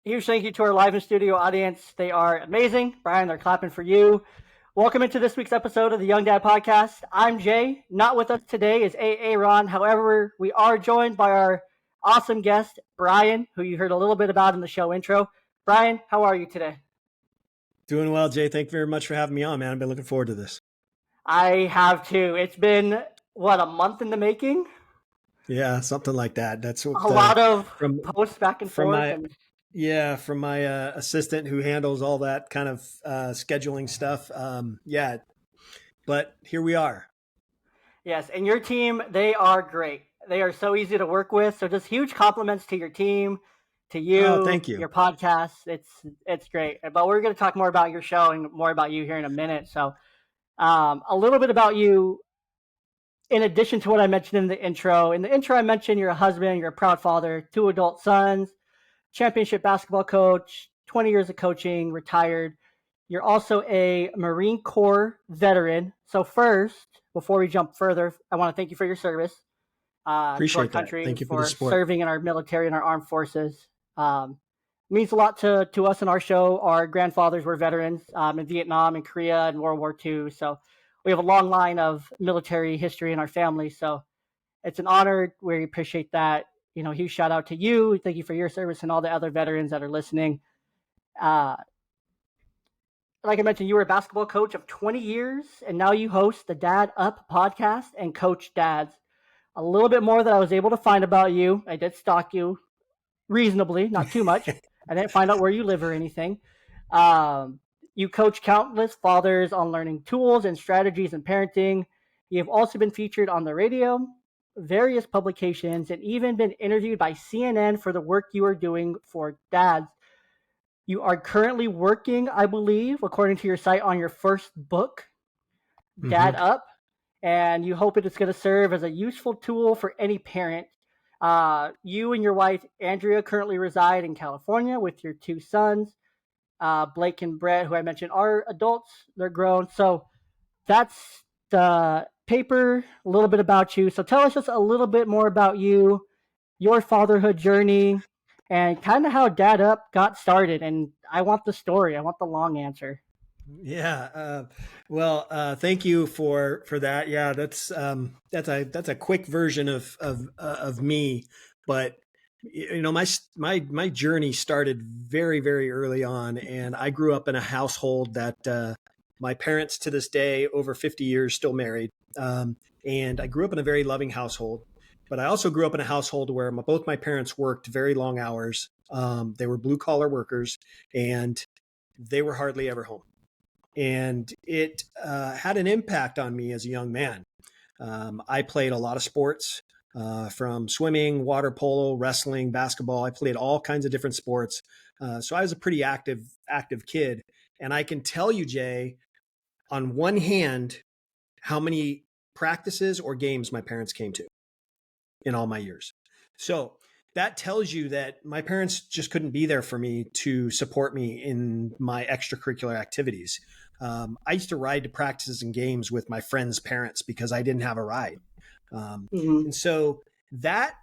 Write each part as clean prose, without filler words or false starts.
Huge thank you to our live in studio audience. They are amazing. Bryan, they're clapping for you. Welcome into this week's episode of the Young Dad Podcast. I'm Jay. Not with us today is Ron. However, we are joined by our awesome guest, Bryan, who you heard a little bit about in the show intro. Bryan, how are you today? Doing well, Jay. Thank you very much for having me on, man. I've been looking forward to this. I have too. It's been, a month in the making? Yeah, something like that. That's what, a lot of posts back and forth. From my assistant who handles all that kind of scheduling stuff. But here we are. Yes, and your team, they are great. They are so easy to work with. So just huge compliments to your team, to you, thank you. Your podcast. It's great. But we're going to talk more about your show and more about you here in a minute. So a little bit about you. In addition to what I mentioned in the intro, I mentioned you're a husband, you're a proud father, 2 adult sons, championship basketball coach, 20 years of coaching, retired. You're also a Marine Corps veteran. So first, before we jump further, I want to thank you for your service to our country. Thank you for the support. Serving in our military and our armed forces. Means a lot to us in our show. Our grandfathers were veterans in Vietnam and Korea and World War II. So we have a long line of military history in our family. So it's an honor. We appreciate that. Huge shout out to you. Thank you for your service and all the other veterans that are listening. Like I mentioned, you were a basketball coach of 20 years, and now you host the Dad Up podcast and coach dads. A little bit more that I was able to find about you. I did stalk you reasonably, not too much. I didn't find out where you live or anything. You coach countless fathers on learning tools and strategies in parenting. You have also been featured on the radio, various publications, and even been interviewed by CNN for the work you are doing for dads. You are currently working, I believe, according to your site, on your first book, Dad Up, and you hope it is going to serve as a useful tool for any parent. You and your wife, Andrea, currently reside in California with your 2 sons. Blake and Brett, who I mentioned, are adults. They're grown. So that's the paper, a little bit about you. So tell us just a little bit more about you, your fatherhood journey, and kind of how Dad Up got started. And I want the story. I want the long answer. Yeah. Thank you for that. Yeah, that's a quick version of me, but my journey started very, very early on, and I grew up in a household that my parents to this day, over 50 years, still married. And I grew up in a very loving household, but I also grew up in a household where both my parents worked very long hours. They were blue collar workers, and they were hardly ever home. And it had an impact on me as a young man. I played a lot of sports. From swimming, water polo, wrestling, basketball. I played all kinds of different sports. So I was a pretty active kid. And I can tell you, Jay, on one hand, how many practices or games my parents came to in all my years. So that tells you that my parents just couldn't be there for me to support me in my extracurricular activities. I used to ride to practices and games with my friends' parents because I didn't have a ride. And so that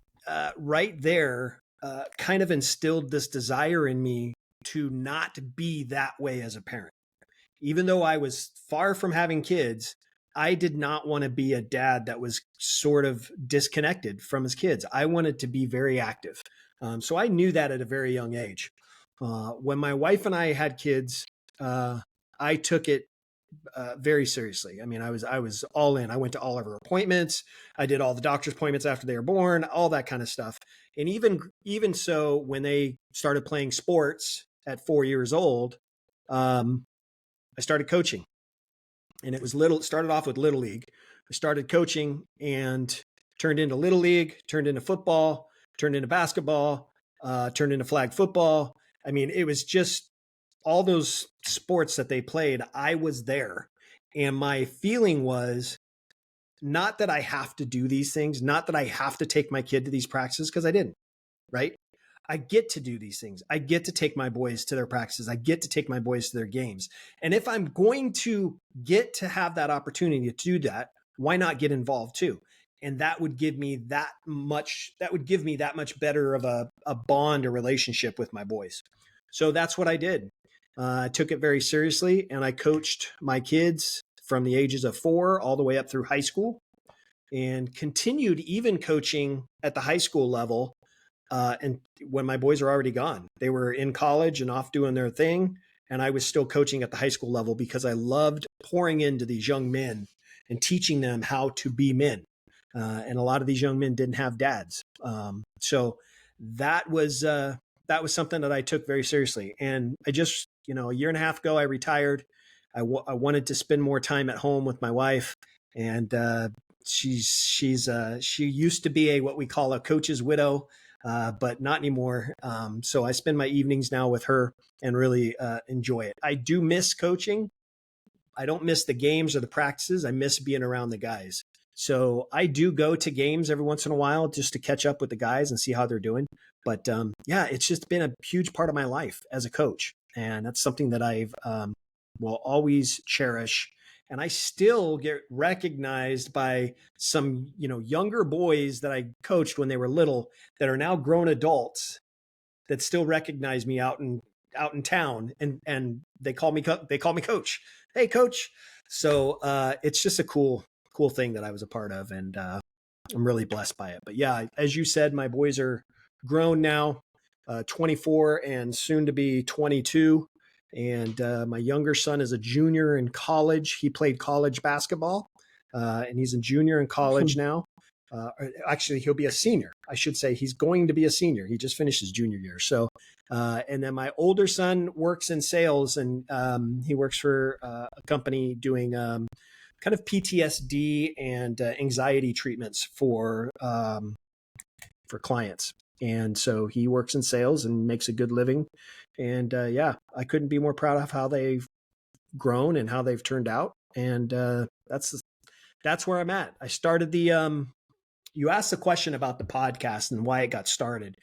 right there kind of instilled this desire in me to not be that way as a parent. Even though I was far from having kids, I did not want to be a dad that was sort of disconnected from his kids. I wanted to be very active. So I knew that at a very young age. When my wife and I had kids, I took it very seriously. I mean, I was all in. I went to all of her appointments. I did all the doctor's appointments after they were born, all that kind of stuff. And even so, when they started playing sports at 4 years old, I started coaching. And it started off with Little League. I started coaching and turned into Little League, turned into football, turned into basketball, turned into flag football. I mean, it was just all those sports that they played, I was there. And my feeling was not that I have to do these things, not that I have to take my kid to these practices, because I didn't, right? I get to do these things. I get to take my boys to their practices. I get to take my boys to their games. And if I'm going to get to have that opportunity to do that, why not get involved too? and that would give me that much better of a bond or relationship with my boys. So that's what I did. I took it very seriously, and I coached my kids from the ages of 4 all the way up through high school, and continued even coaching at the high school level. And when my boys were already gone, they were in college and off doing their thing. And I was still coaching at the high school level because I loved pouring into these young men and teaching them how to be men. And a lot of these young men didn't have dads. So that was something that I took very seriously. And I just, a year and a half ago, I retired. I wanted to spend more time at home with my wife, and she used to be what we call a coach's widow, but not anymore. So I spend my evenings now with her and really enjoy it. I do miss coaching. I don't miss the games or the practices. I miss being around the guys. So I do go to games every once in a while just to catch up with the guys and see how they're doing. But yeah, it's just been a huge part of my life as a coach. And that's something that I've will always cherish. And I still get recognized by some, younger boys that I coached when they were little that are now grown adults that still recognize me out in town, and they call me coach. Hey, coach. So it's just a cool thing that I was a part of, and I'm really blessed by it. But yeah, as you said, my boys are grown now, 24 and soon to be 22. And my younger son is a junior in college. He played college basketball, and he's a junior in college now. Actually, he'll be a senior. I should say he's going to be a senior. He just finished his junior year. So, and then my older son works in sales, and he works for a company doing kind of PTSD and anxiety treatments for clients. And so he works in sales and makes a good living. And yeah, I couldn't be more proud of how they've grown and how they've turned out. And that's where I'm at. I started the you asked the question about the podcast and why it got started.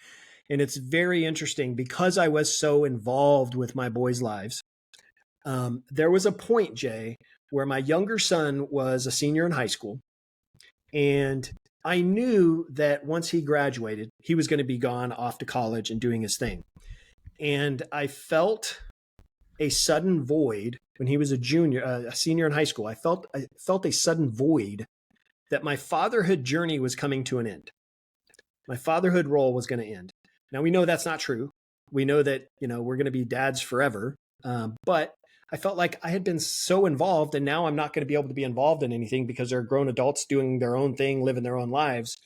And it's very interesting because I was so involved with my boys' lives. There was a point, Jay, where my younger son was a senior in high school. And I knew that once he graduated, he was going to be gone off to college and doing his thing. And I felt a sudden void when he was a senior in high school. I felt a sudden void that my fatherhood journey was coming to an end. My fatherhood role was going to end. Now we know that's not true. We know that, we're going to be dads forever. But I felt like I had been so involved, and now I'm not going to be able to be involved in anything because they're grown adults doing their own thing, living their own lives.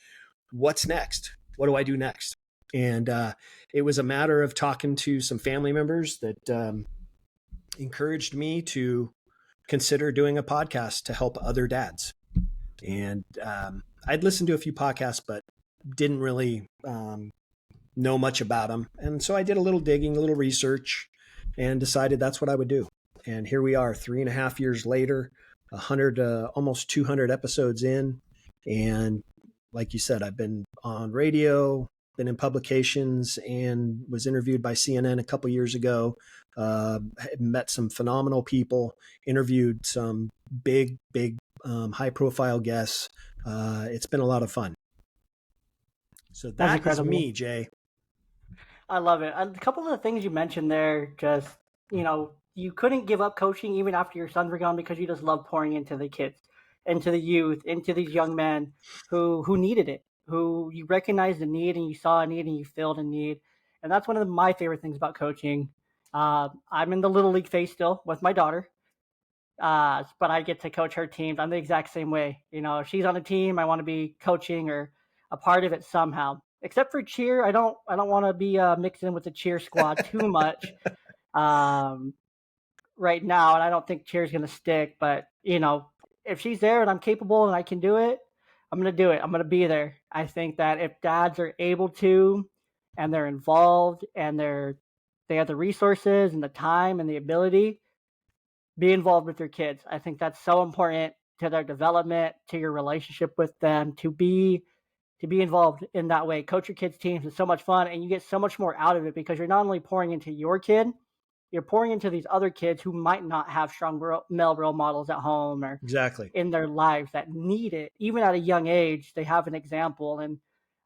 What's next? What do I do next? And it was a matter of talking to some family members that encouraged me to consider doing a podcast to help other dads. And I'd listened to a few podcasts, but didn't really know much about them. And so I did a little digging, a little research, and decided that's what I would do. And here we are 3.5 years later, 100, almost 200 episodes in. And like you said, I've been on radio, been in publications, and was interviewed by CNN a couple years ago. Met some phenomenal people, interviewed some big, high profile guests. It's been a lot of fun. So that is me, Jay. I love it. A couple of the things you mentioned there, just, you couldn't give up coaching even after your sons were gone because you just love pouring into the kids, into the youth, into these young men who needed it, who you recognized the need and you saw a need and you filled a need. And that's one of my favorite things about coaching. I'm in the little league phase still with my daughter, but I get to coach her teams. I'm the exact same way. If she's on a team, I want to be coaching or a part of it somehow. Except for cheer, I don't want to be mixed in with the cheer squad too much right now, and I don't think cheer's going to stick. But if she's there and I'm capable and I can do it, I'm going to do it. I'm going to be there. I think that if dads are able to, and they're involved, and they have the resources and the time and the ability, be involved with your kids. I think that's so important to their development, to your relationship with them, to be involved in that way. Coach your kids' teams is so much fun, and you get so much more out of it because you're not only pouring into your kid, you're pouring into these other kids who might not have strong male role models at home or Exactly. in their lives that need it. Even at a young age, they have an example. And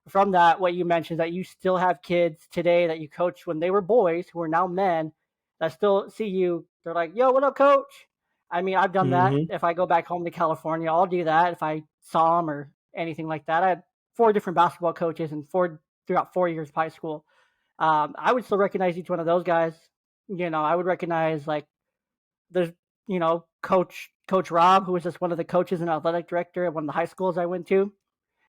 from that, what you mentioned, that you still have kids today that you coached when they were boys who are now men that still see you. They're like, yo, what up, coach? I mean, I've done that. Mm-hmm. If I go back home to California, I'll do that if I saw them or anything like that. I had four different basketball coaches and throughout 4 years of high school. I would still recognize each one of those guys. I would recognize like there's Coach Rob, who was just one of the coaches and athletic director at one of the high schools I went to.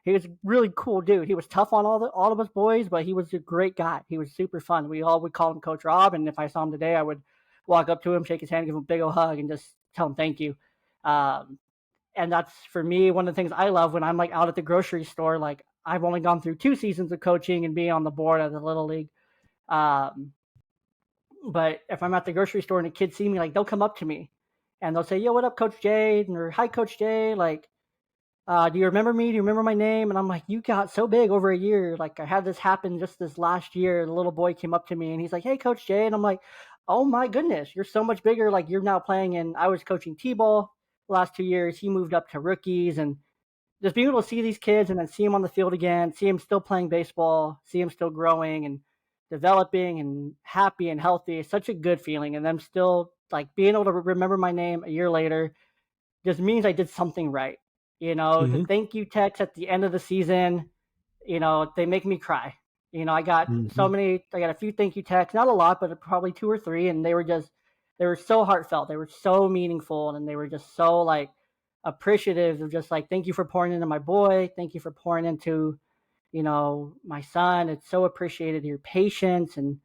He was a really cool dude. He was tough on all of us boys, but he was a great guy. He was super fun. We all would call him Coach Rob, and if I saw him today, I would walk up to him, shake his hand, give him a big old hug, and just tell him thank you. Um, and that's for me one of the things I love when I'm like out at the grocery store. Like I've only gone through 2 seasons of coaching and being on the board of the little league. Um, but if I'm at the grocery store and the kids see me, like they'll come up to me and they'll say, "Yo, what up, Coach Jay?" Or "Hi, Coach Jay." Like, do you remember me? Do you remember my name? And I'm like, you got so big over a year. Like I had this happen just this last year. The little boy came up to me and he's like, "Hey, Coach Jay." And I'm like, oh my goodness, you're so much bigger. Like you're now playing in, I was coaching T-ball the last 2 years. He moved up to rookies, and just being able to see these kids and then see them on the field again, see them still playing baseball, see them still growing and developing and happy and healthy is such a good feeling. And them still like being able to remember my name a year later just means I did something right. The Mm-hmm. thank you text at the end of the season, they make me cry. Mm-hmm. I got a few thank you texts, not a lot, but probably two or three. And they were so heartfelt. They were so meaningful. And they were just so like appreciative of just like, thank you for pouring into my boy. Thank you for pouring into, my son. It's so appreciated your patience and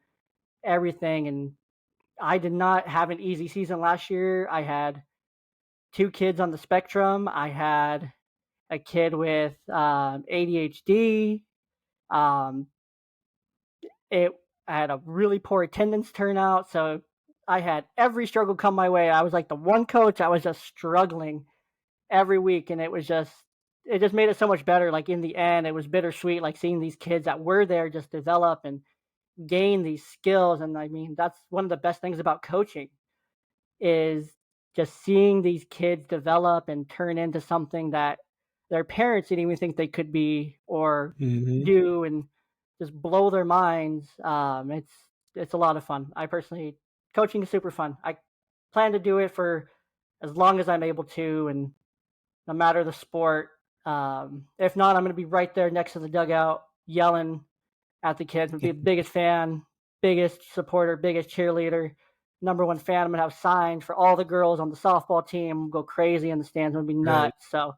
everything. And I did not have an easy season last year. I had two kids on the spectrum. I had a kid with ADHD. Um, it I had a really poor attendance turnout, so I had every struggle come my way. I was like the one coach. I was just struggling every week, and it just made it so much better. Like in the end, it was bittersweet, like seeing these kids that were there just develop and gain these skills. And I mean, that's one of the best things about coaching is just seeing these kids develop and turn into something that their parents didn't even think they could be or Mm-hmm. do, and just blow their minds. It's a lot of fun. I personally, coaching is super fun. I plan to do it for as long as I'm able to, and no matter the sport. If not, I'm going to be right there next to the dugout yelling at the kids. I'm be the biggest fan, biggest supporter, biggest cheerleader, number one fan. I'm gonna have signs for all the girls on the softball team. Go crazy in the stands. I'm gonna be Right. nuts. So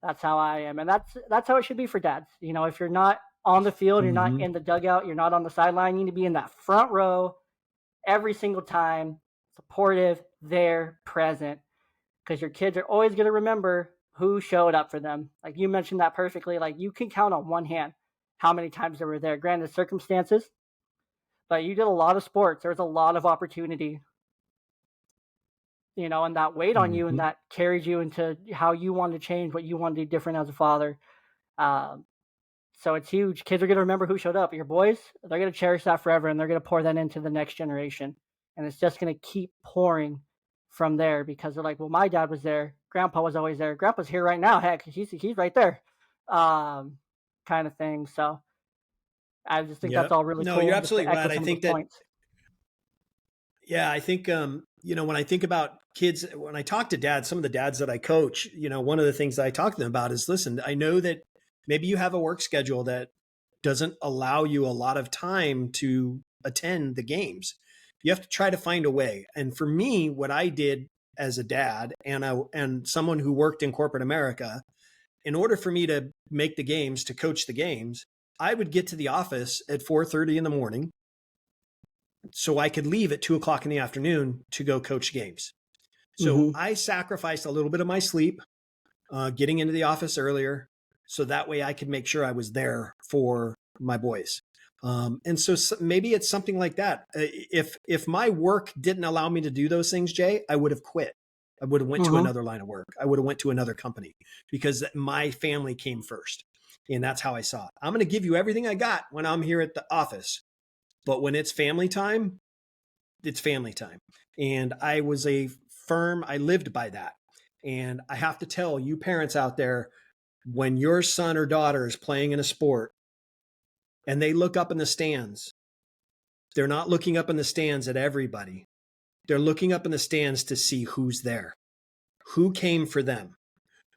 that's how I am, and that's how it should be for dads. If you're not on the field, you're not Mm-hmm. in the dugout, you're not on the sideline. You need to be in that front row every single time, supportive, there, present, because your kids are always going to remember who showed up for them. Like you mentioned that perfectly. Like you can count on one hand how many times they were there. Granted, circumstances, but you did a lot of sports. There was a lot of opportunity, and that weighed on you and Mm-hmm. that carried you into how you wanted to change, what you want to do different as a father. Um, so it's huge. Kids are going to remember who showed up. Your boys, they're going to cherish that forever, and they're going to pour that into the next generation. And it's just going to keep pouring from there because they're like, well, my dad was there. Grandpa was always there. Grandpa's here right now. Heck, he's right there, um, kind of thing. So I just think that's Yep. all really No, you're cool. Just to absolutely echo right. I some of those think that, points. yeah, I think, when I think about kids, when I talk to dads, some of the dads that I coach, one of the things that I talk to them about is, listen, I know that maybe you have a work schedule that doesn't allow you a lot of time to attend the games. You have to try to find a way. And for me, what I did as a dad and someone who worked in corporate America, in order for me to make the games, to coach the games, I would get to the office at 4:30 in the morning so I could leave at 2 o'clock in the afternoon to go coach games. So Mm-hmm. I sacrificed a little bit of my sleep, getting into the office earlier, so that way I could make sure I was there for my boys. And so maybe it's something like that. If my work didn't allow me to do those things, Jay, I would have quit. I would have went to Mm-hmm. another line of work. I would have went to another company because my family came first. And that's how I saw it. I'm going to give you everything I got when I'm here at the office. But when it's family time, it's family time. And I lived by that. And I have to tell you parents out there, when your son or daughter is playing in a sport and they look up in the stands, they're not looking up in the stands at everybody. They're looking up in the stands to see who's there, who came for them,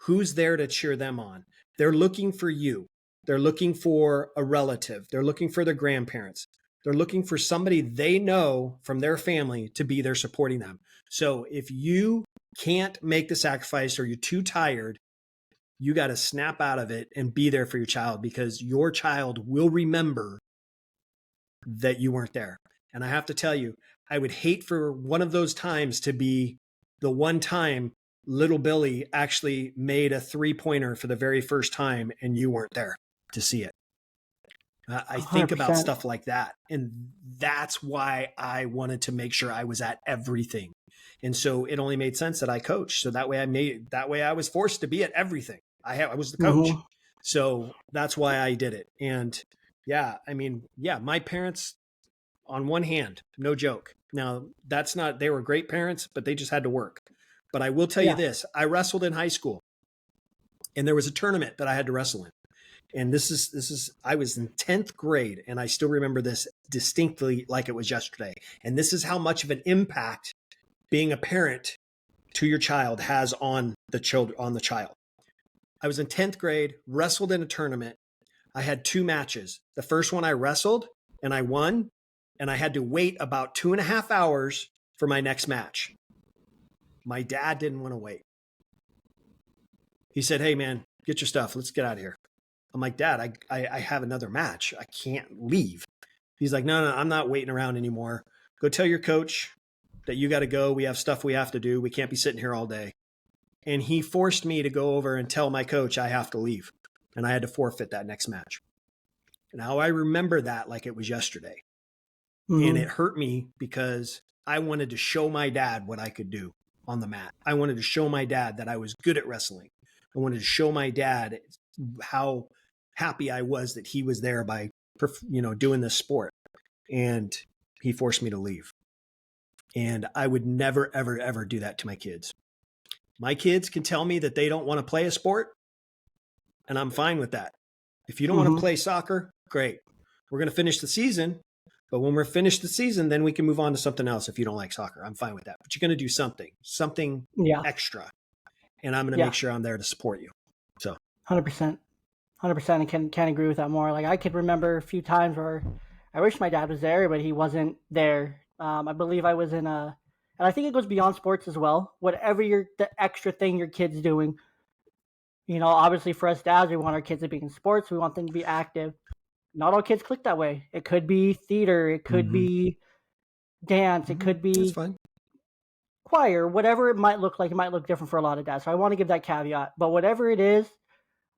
who's there to cheer them on. They're looking for you. They're looking for a relative. They're looking for their grandparents. They're looking for somebody they know from their family to be there supporting them. So if you can't make the sacrifice or you're too tired, you got to snap out of it and be there for your child, because your child will remember that you weren't there. And I have to tell you, I would hate for one of those times to be the one time little Billy actually made a 3-pointer for the very first time and you weren't there to see it. I think about 100%. stuff like that. And that's why I wanted to make sure I was at everything. And so it only made sense that I coached. So that way I was forced to be at everything. I was the coach. Mm-hmm. So that's why I did it. And my parents, on one hand, no joke. Now, they were great parents, but they just had to work. But I will tell you this, I wrestled in high school and there was a tournament that I had to wrestle in. And I was in 10th grade and I still remember this distinctly like it was yesterday. And this is how much of an impact being a parent to your child has on the child. I was in 10th grade, wrestled in a tournament. I had 2 matches. The first one I wrestled and I won, and I had to wait about 2.5 hours for my next match. My dad didn't want to wait. He said, "Hey man, get your stuff. Let's get out of here." I'm like, "Dad, I have another match. I can't leave." He's like, No, I'm not waiting around anymore. Go tell your coach that you got to go. We have stuff we have to do. We can't be sitting here all day. And he forced me to go over and tell my coach I have to leave. And I had to forfeit that next match. Now I remember that like it was yesterday. Mm-hmm. And it hurt me because I wanted to show my dad what I could do on the mat. I wanted to show my dad that I was good at wrestling. I wanted to show my dad how happy I was that he was there by, doing this sport. And he forced me to leave. And I would never, ever, ever do that to my kids. My kids can tell me that they don't want to play a sport, and I'm fine with that. If you don't want to play soccer, great. We're going to finish the season, but when we're finished the season, then we can move on to something else if you don't like soccer. I'm fine with that. But you're going to do something extra, and I'm going to make sure I'm there to support you. So 100%. 100%, and can agree with that more. Like, I could remember a few times where I wish my dad was there, but he wasn't there. I believe I was in and I think it goes beyond sports as well. Whatever the extra thing your kid's doing, obviously for us dads, we want our kids to be in sports. We want them to be active. Not all kids click that way. It could be theater. It could be dance. It could be choir. Whatever it might look like. It might look different for a lot of dads. So I want to give that caveat. But whatever it is,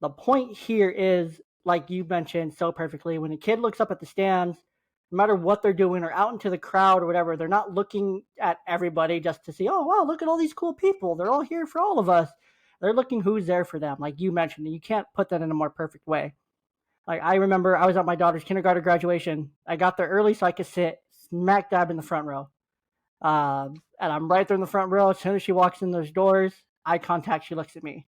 the point here is, like you mentioned so perfectly, when a kid looks up at the stands, no matter what they're doing or out into the crowd or whatever, they're not looking at everybody just to see, oh, wow, look at all these cool people. They're all here for all of us. They're looking who's there for them. Like you mentioned, you can't put that in a more perfect way. Like, I remember I was at my daughter's kindergarten graduation. I got there early so I could sit smack dab in the front row. And I'm right there in the front row. As soon as she walks in those doors, eye contact, she looks at me.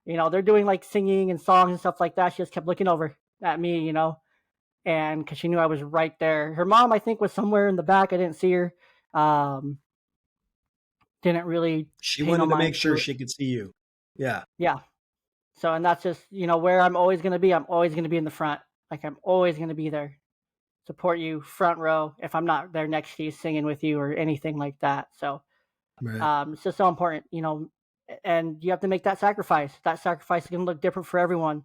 They're doing like singing and songs and stuff like that. She just kept looking over at me, and because she knew I was right there. Her mom, I think, was somewhere in the back. I didn't see her. Didn't really. She wanted to make sure she could see you. Yeah. Yeah. So, and that's just, where I'm always going to be. I'm always going to be in the front. Like, I'm always going to be there. Support you, front row, if I'm not there next to you singing with you or anything like that. So, it's just so important, and you have to make that sacrifice. That sacrifice is going to look different for everyone.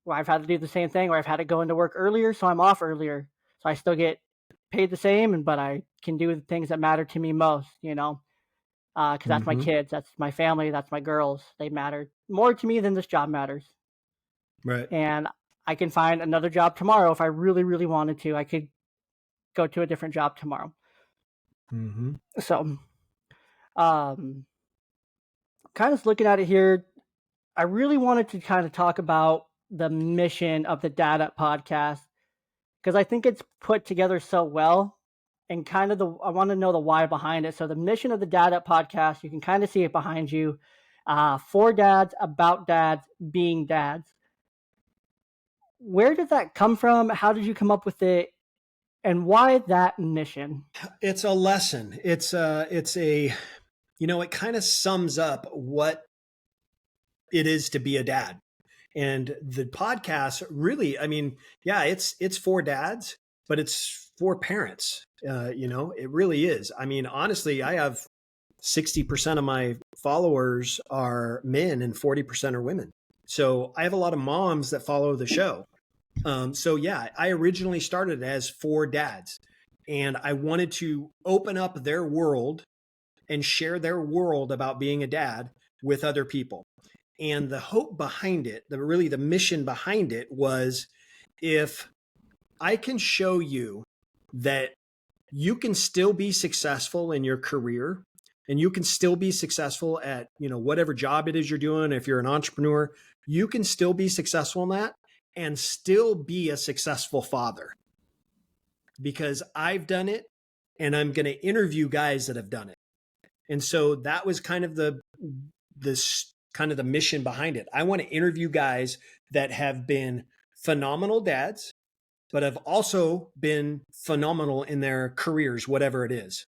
Where I've had to do the same thing, where I've had to go into work earlier, so I'm off earlier. So I still get paid the same, but I can do the things that matter to me most, because that's my kids, that's my family, that's my girls. They matter more to me than this job matters. Right. And I can find another job tomorrow if I really, really wanted to. I could go to a different job tomorrow. So, kind of looking at it here, I really wanted to kind of talk about the mission of the Dad Up podcast, because I think it's put together so well. and kind of I want to know the why behind it. So the mission of the Dad Up podcast, you can kind of see it behind you. For dads, about dads, being dads. Where did that come from? How did you come up with it? And why that mission? It's a lesson. It's a, it kind of sums up what it is to be a dad. And the podcast really, I mean, yeah, it's for dads, but it's for parents. It really is. I mean, honestly, I have 60% of my followers are men and 40% are women. So I have a lot of moms that follow the show. So yeah, I originally started as for dads, and I wanted to open up their world and share their world about being a dad with other people. And the hope behind it, the mission behind it was, if I can show you that you can still be successful in your career and you can still be successful at, whatever job it is you're doing. If you're an entrepreneur, you can still be successful in that and still be a successful father, because I've done it and I'm going to interview guys that have done it. And so that was kind of the mission behind it. I want to interview guys that have been phenomenal dads, but have also been phenomenal in their careers, whatever it is.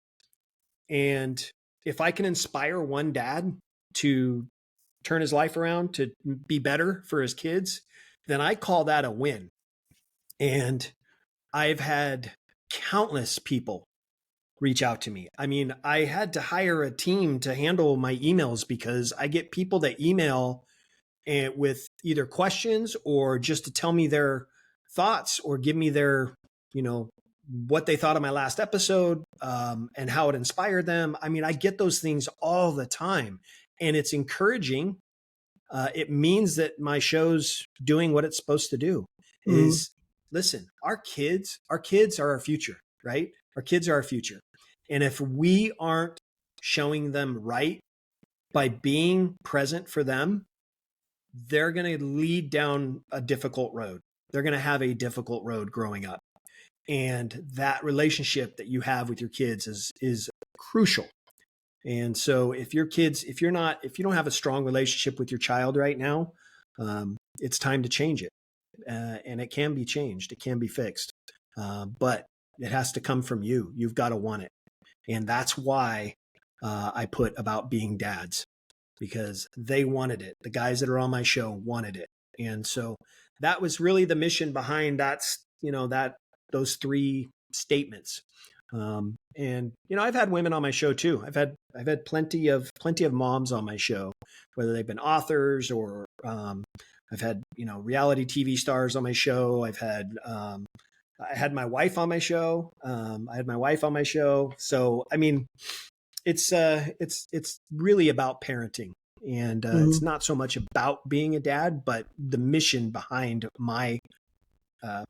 And if I can inspire one dad to turn his life around, to be better for his kids, then I call that a win. And I've had countless people reach out to me. I mean, I had to hire a team to handle my emails, because I get people that email with either questions or just to tell me their thoughts or give me their, what they thought of my last episode, and how it inspired them. I mean, I get those things all the time, and it's encouraging. It means that my show's doing what it's supposed to do. Is listen, our kids are our future, right? Our kids are our future. And if we aren't showing them right by being present for them, they're going to lead down a difficult road. They're going to have a difficult road growing up. And that relationship that you have with your kids is crucial. And so if you don't have a strong relationship with your child right now, it's time to change it. And it can be changed. It can be fixed. But it has to come from you. You've got to want it. And that's why I put about being dads, because they wanted it. The guys that are on my show wanted it. And so that was really the mission behind those three statements. And I've had women on my show too. I've had plenty of moms on my show, whether they've been authors or I've had reality TV stars on my show. I had my wife on my show. So I mean, it's really about parenting, and it's not so much about being a dad, but the mission behind my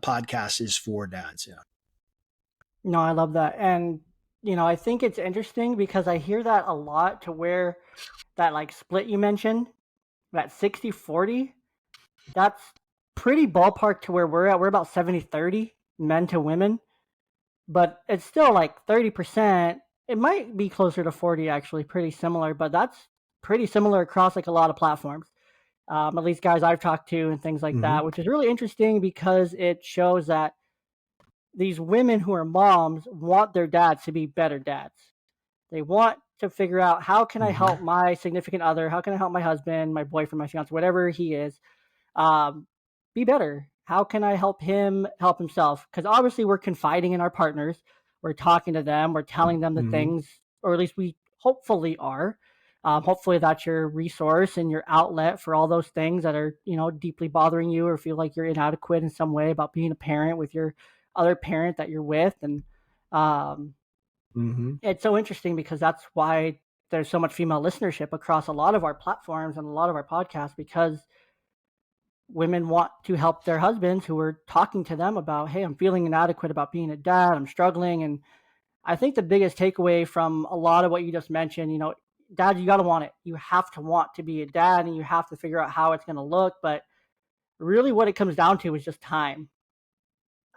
podcast is for dads. Yeah. No, I love that. And, I think it's interesting because I hear that a lot, to where that like split you mentioned, that 60-40, that's pretty ballpark to where we're at. We're about 70-30 men to women, but it's still like 30%. It might be closer to 40, actually, pretty similar, but that's pretty similar across like a lot of platforms. At least guys I've talked to and things like that, which is really interesting because it shows that these women who are moms want their dads to be better dads. They want to figure out, how can I help my significant other? How can I help my husband, my boyfriend, my fiance, whatever he is, be better? How can I help him help himself? Because obviously we're confiding in our partners. We're talking to them. We're telling them the things, or at least we hopefully are. Hopefully that's your resource and your outlet for all those things that are, deeply bothering you, or feel like you're inadequate in some way about being a parent with your other parent that you're with. And it's so interesting because that's why there's so much female listenership across a lot of our platforms and a lot of our podcasts, because women want to help their husbands who are talking to them about, hey, I'm feeling inadequate about being a dad, I'm struggling. And I think the biggest takeaway from a lot of what you just mentioned, dad, you got to want it. You have to want to be a dad, and you have to figure out how it's going to look. But really what it comes down to is just time.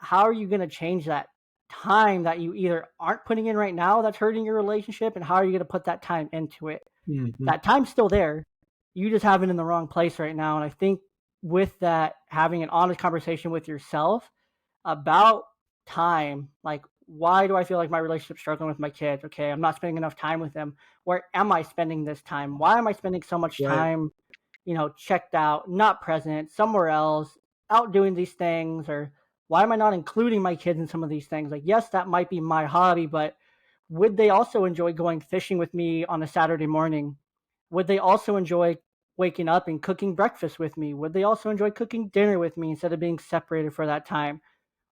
How are you going to change that time that you either aren't putting in right now that's hurting your relationship, and how are you going to put that time into it? Mm-hmm. That time's still there. You just have it in the wrong place right now. And I think with that, having an honest conversation with yourself about time, like, why do I feel like my relationship's struggling with my kids? Okay, I'm not spending enough time with them. Where am I spending this time? Why am I spending so much Right. time, checked out, not present, somewhere else, out doing these things? Or why am I not including my kids in some of these things? Like, yes, that might be my hobby, but would they also enjoy going fishing with me on a Saturday morning? Would they also enjoy waking up and cooking breakfast with me? Would they also enjoy cooking dinner with me instead of being separated for that time?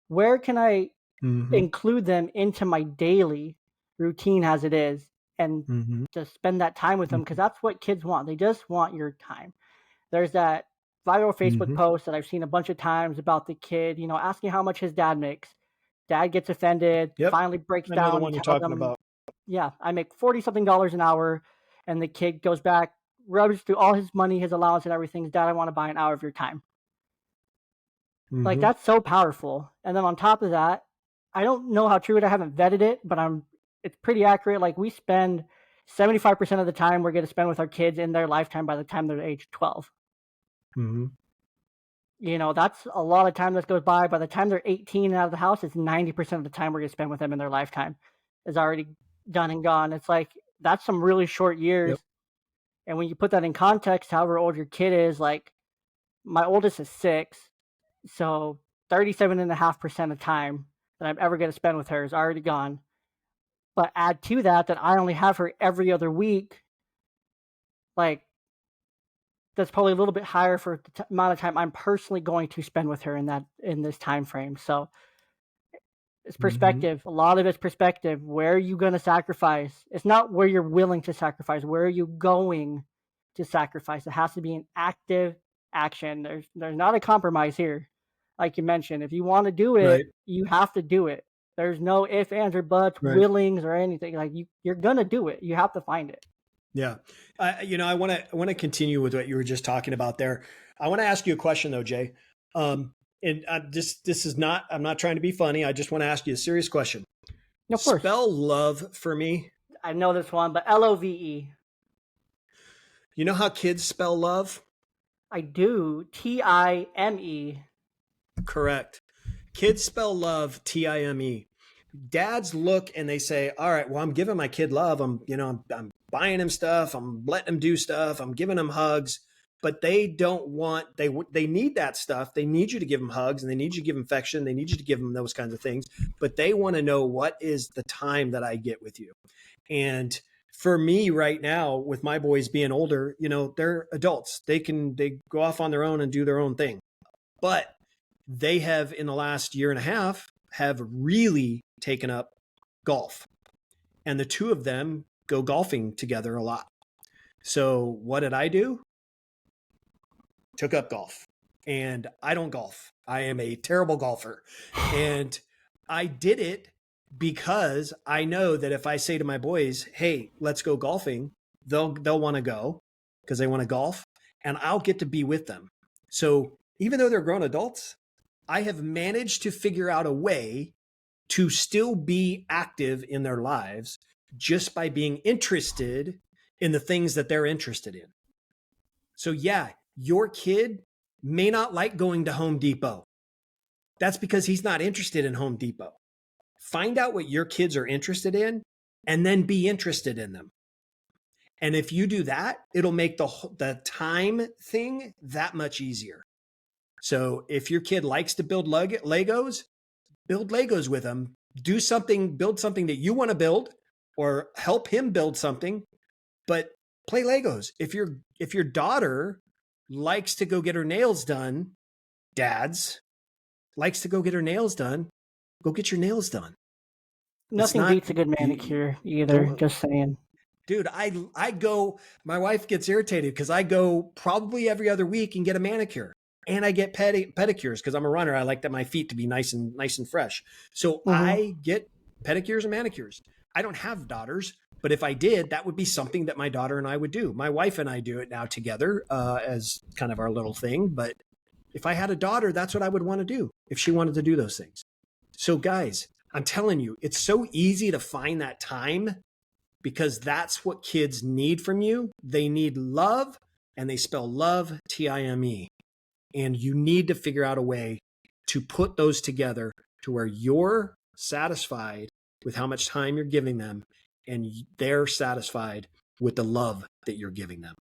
Where can I Mm-hmm. include them into my daily routine as it is, and Mm-hmm. just spend that time with them? Because that's what kids want. They just want your time. There's that viral Facebook Mm-hmm. post that I've seen a bunch of times about the kid, asking how much his dad makes. Dad gets offended, Yep. finally breaks I know the down one and you're tells talking them, about. yeah, I make 40 something dollars an hour. And the kid goes back, rubs through all his money, his allowance, and everything. Dad, I want to buy an hour of your time. Like, Mm-hmm. that's so powerful. And then on top of that, I don't know how true it. I haven't vetted it, but it's pretty accurate. Like, we spend 75% of the time we're going to spend with our kids in their lifetime by the time they're age 12. Mm-hmm. That's a lot of time that goes by. By the time they're 18 and out of the house, it's 90% of the time we're going to spend with them in their lifetime is already done and gone. It's like, that's some really short years. Yep. And when you put that in context, however old your kid is, like, my oldest is 6. So 37.5% of time that I'm ever going to spend with her is already gone. But add to that I only have her every other week, like, that's probably a little bit higher for the amount of time I'm personally going to spend with her in this time frame. So it's Mm-hmm. perspective. A lot of it's perspective. Where are you going to sacrifice? It's not where you're willing to sacrifice. Where are you going to sacrifice? It has to be an active action. There's not a compromise here. Like you mentioned, if you want to do it, Right. you have to do it. There's no ifs, ands, or buts, Right. willings, or anything. Like, you're gonna do it. You have to find it. Yeah. I want to continue with what you were just talking about there. I want to ask you a question though, Jay. And this is not, I'm not trying to be funny. I just want to ask you a serious question. Of course, Spell love for me. I know this one, but LOVE. You know how kids spell love? I do. TIME. Correct. Kids spell love TIME. Dads look and they say, all right, well, I'm giving my kid love. I'm buying him stuff. I'm letting him do stuff. I'm giving him hugs, but they don't want, they need that stuff. They need you to give them hugs, and they need you to give them affection. They need you to give them those kinds of things, but they want to know, what is the time that I get with you? And for me right now, with my boys being older, they're adults. They go off on their own and do their own thing. But they have, in the last year and a half, have really taken up golf. And the two of them go golfing together a lot. So what did I do? Took up golf. And I don't golf. I am a terrible golfer. And I did it because I know that if I say to my boys, hey, let's go golfing, they'll want to go because they want to golf, and I'll get to be with them. So even though they're grown adults, I have managed to figure out a way to still be active in their lives just by being interested in the things that they're interested in. So yeah, your kid may not like going to Home Depot. That's because he's not interested in Home Depot. Find out what your kids are interested in and then be interested in them. And if you do that, it'll make the time thing that much easier. So if your kid likes to build Legos, build Legos with them. Build something that you want to build, or help him build something, but play Legos. If your daughter likes to go get her nails done, dads likes to go get her nails done, go get your nails done. It's Nothing not, beats a good you manicure either. don't, Just saying. dude, I go, my wife gets irritated because I go probably every other week and get a manicure. And I get pedicures because I'm a runner. I like that my feet to be nice and fresh. So Mm-hmm. I get pedicures and manicures. I don't have daughters, but if I did, that would be something that my daughter and I would do. My wife and I do it now together as kind of our little thing. But if I had a daughter, that's what I would want to do if she wanted to do those things. So guys, I'm telling you, it's so easy to find that time because that's what kids need from you. They need love, and they spell love Time. And you need to figure out a way to put those together to where you're satisfied with how much time you're giving them and they're satisfied with the love that you're giving them.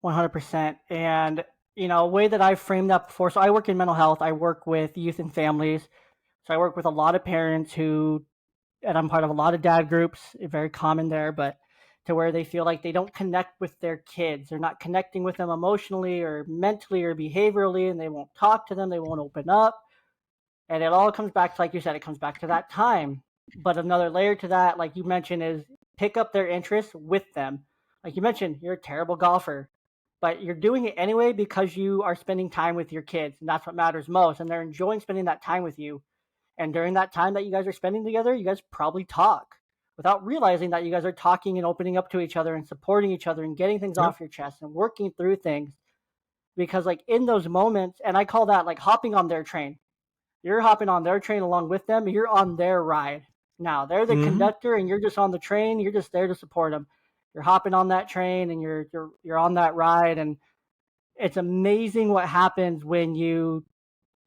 100%. And, a way that I've framed that before, so I work in mental health, I work with youth and families. So I work with a lot of parents and I'm part of a lot of dad groups, very common there, but to where they feel like they don't connect with their kids. They're not connecting with them emotionally or mentally or behaviorally, and they won't talk to them, they won't open up. And it all comes back to, like you said, it comes back to that time. But another layer to that, like you mentioned, is pick up their interest with them. Like you mentioned, you're a terrible golfer, but you're doing it anyway because you are spending time with your kids, and that's what matters most. And they're enjoying spending that time with you. And during that time that you guys are spending together, you guys probably talk without realizing that you guys are talking and opening up to each other and supporting each other and getting things Yep. off your chest and working through things. Because, like, in those moments, and I call that like hopping on their train. You're hopping on their train along with them. You're on their ride. Now they're the Mm-hmm. conductor, and you're just on the train. You're just there to support them. You're hopping on that train, and you're on that ride, and it's amazing what happens when you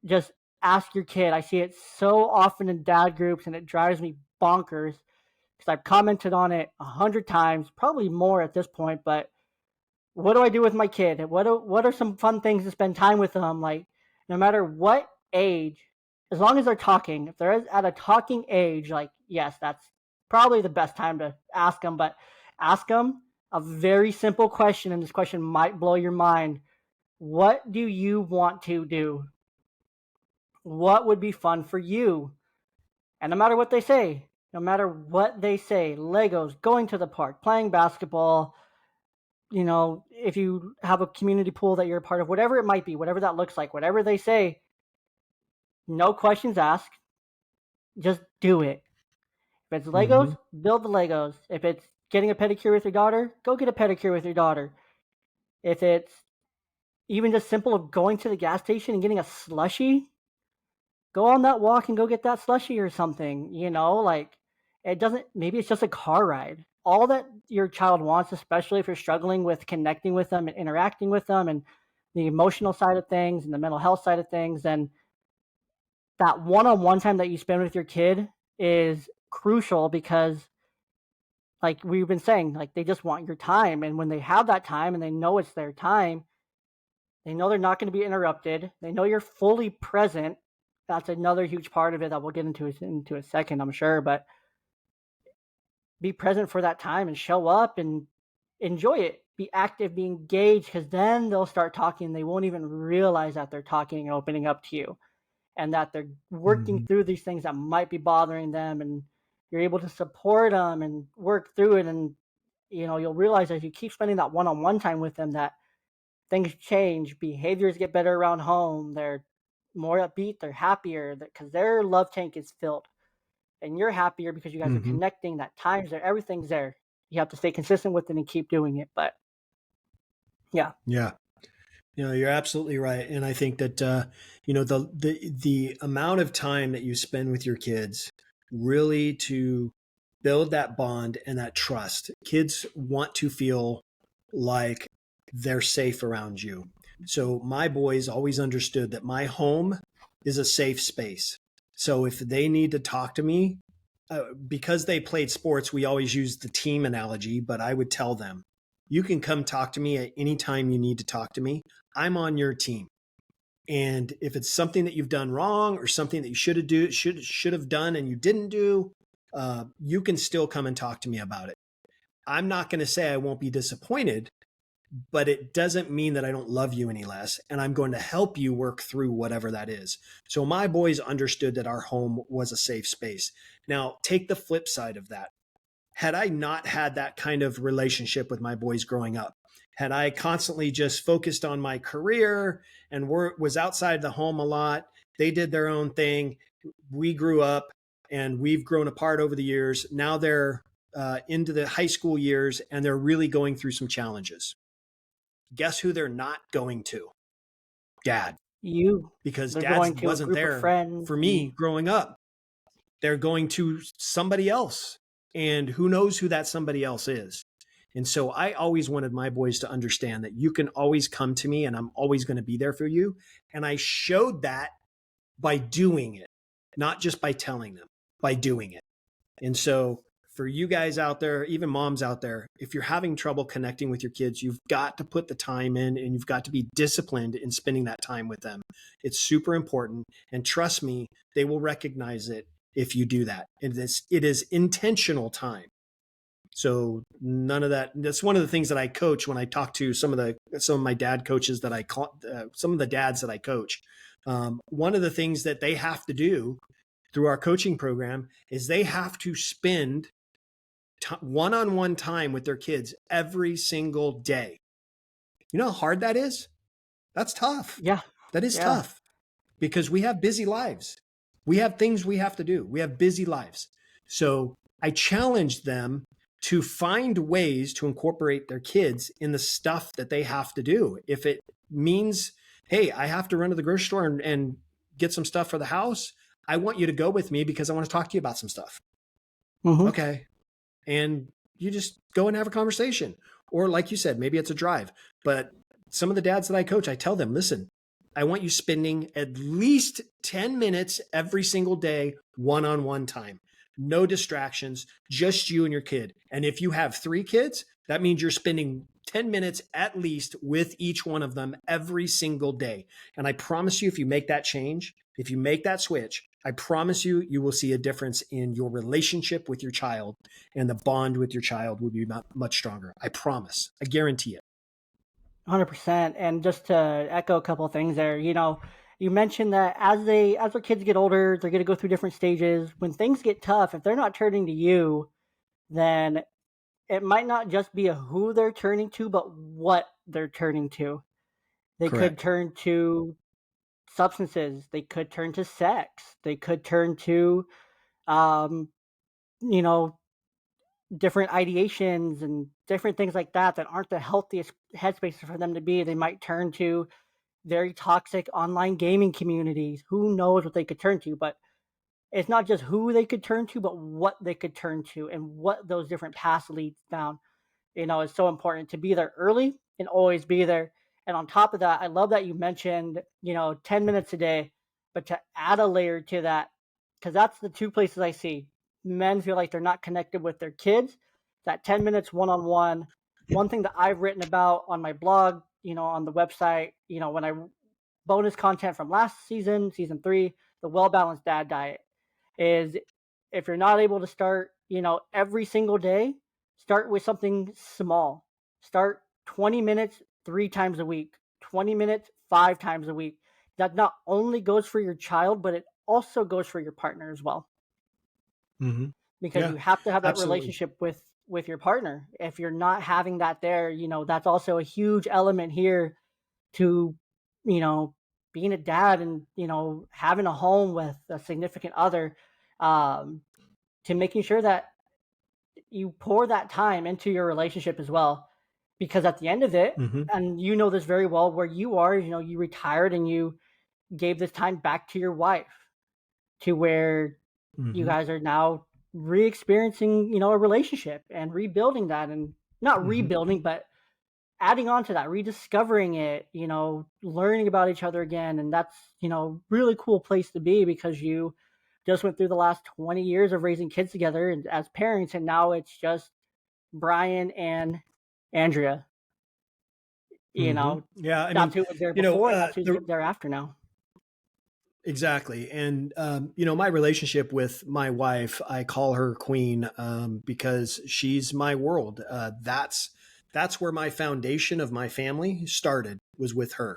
just ask your kid. I see it so often in dad groups, and it drives me bonkers because I've commented on it 100 times, probably more at this point. But what do I do with my kid? What are some fun things to spend time with them? Like, no matter what age, as long as they're talking, if they're at a talking age, like, yes, that's probably the best time to ask them. But ask them a very simple question, and this question might blow your mind. What do you want to do? What would be fun for you? And no matter what they say, no matter what they say, Legos, going to the park, playing basketball, if you have a community pool that you're a part of, whatever it might be, whatever that looks like, whatever they say, no questions asked, just do it. If it's Mm-hmm. Legos, build the Legos. If it's getting a pedicure with your daughter, go get a pedicure with your daughter. If it's even just simple of going to the gas station and getting a slushie, go on that walk and go get that slushie or something, like it doesn't, maybe it's just a car ride. All that your child wants, especially if you're struggling with connecting with them and interacting with them and the emotional side of things and the mental health side of things, and that one-on-one time that you spend with your kid is crucial because, like we've been saying, like they just want your time. And when they have that time and they know it's their time, they know they're not going to be interrupted. They know you're fully present. That's another huge part of it that we'll get into a second, I'm sure. But be present for that time and show up and enjoy it. Be active, be engaged, because then they'll start talking. They won't even realize that they're talking and opening up to you, and that they're working Mm-hmm. through these things that might be bothering them. And you're able to support them and work through it. And you'll realize as you keep spending that one-on-one time with them that things change, behaviors get better around home, they're more upbeat, they're happier because their love tank is filled, and you're happier because you guys are Mm-hmm. connecting, that time's there, everything's there. You have to stay consistent with it and keep doing it. But yeah. Yeah. You're absolutely right. And I think that, the amount of time that you spend with your kids really to build that bond and that trust. Kids want to feel like they're safe around you. So my boys always understood that my home is a safe space. So if they need to talk to me, because they played sports, we always used the team analogy, but I would tell them, you can come talk to me at any time you need to talk to me. I'm on your team. And if it's something that you've done wrong or something that you should have done and you didn't do, you can still come and talk to me about it. I'm not going to say I won't be disappointed, but it doesn't mean that I don't love you any less. And I'm going to help you work through whatever that is. So my boys understood that our home was a safe space. Now, take the flip side of that. Had I not had that kind of relationship with my boys growing up, had I constantly just focused on my career and was outside the home a lot, they did their own thing. We grew up and we've grown apart over the years. Now they're into the high school years and they're really going through some challenges. Guess who they're not going to? Dad, You because They're dad going to a wasn't group of there friends for and me growing up. they're going to somebody else, and who knows who that somebody else is. And so I always wanted my boys to understand that you can always come to me and I'm always going to be there for you. And I showed that by doing it, not just by telling them, by doing it. And so for you guys out there, even moms out there, if you're having trouble connecting with your kids, you've got to put the time in and you've got to be disciplined in spending that time with them. It's super important. And trust me, they will recognize it if you do that. It is intentional time. So none of that. That's one of the things that I coach when I talk to some of my dad coaches that I call, some of the dads that I coach. One of the things that they have to do through our coaching program is they have to spend one-on-one time with their kids every single day. You know how hard that is? That's tough. Yeah. That is tough because we have busy lives. We have things we have to do. We have busy lives. So I challenge them to find ways to incorporate their kids in the stuff that they have to do. If it means, hey, I have to run to the grocery store and get some stuff for the house, I want you to go with me because I want to talk to you about some stuff. Mm-hmm. Okay. And you just go and have a conversation. Or like you said, maybe it's a drive. But some of the dads that I coach, I tell them, listen, I want you spending at least 10 minutes every single day, one-on-one time. No distractions, just you and your kid. And if you have 3 kids, that means you're spending 10 minutes at least with each one of them every single day. And I promise you, if you make that change, if you make that switch, I promise you, you will see a difference in your relationship with your child, and the bond with your child will be much stronger. I promise. I guarantee it. 100%. And just to echo a couple of things there, you mentioned that as their kids get older, they're going to go through different stages. When things get tough, if they're not turning to you, then it might not just be a who they're turning to, but what they're turning to. They could Correct. turn to substances. They could turn to sex. They could turn to, um, you know, different ideations and different things like that aren't the healthiest headspaces for them to be. They might turn to very toxic online gaming communities. Who knows what they could turn to? But it's not just who they could turn to, but what they could turn to and what those different paths lead down. It's so important to be there early and always be there. And on top of that, I love that you mentioned, 10 minutes a day, but to add a layer to that, because that's the two places I see men feel like they're not connected with their kids. That 10 minutes one on one. One thing that I've written about on my blog, on the website, when I bonus content from last season 3, the well balanced dad diet is if you're not able to start, every single day, start with something small. Start 20 minutes 3 times a week, 20 minutes 5 times a week. That not only goes for your child, but it also goes for your partner as well. Mm-hmm. Because Yeah, you have to have that absolutely. relationship with your partner. If you're not having that there, that's also a huge element here to, you know, being a dad and, having a home with a significant other, um, to making sure that you pour that time into your relationship as well. Because at the end of it, Mm-hmm. and you know this very well, where you are, you retired and you gave this time back to your wife, to where you Mm-hmm. guys are now re-experiencing, a relationship and rebuilding that, and not Mm-hmm. rebuilding, but adding on to that, rediscovering it, learning about each other again. And that's, really cool place to be, because you just went through the last 20 years of raising kids together and as parents, and now it's just Bryan and Andrea. You Mm-hmm. know, Yeah, I that's mean, who was there you know, before, and that's who's the there after now. exactly. And, my relationship with my wife, I call her queen, because she's my world. That's where my foundation of my family started, was with her.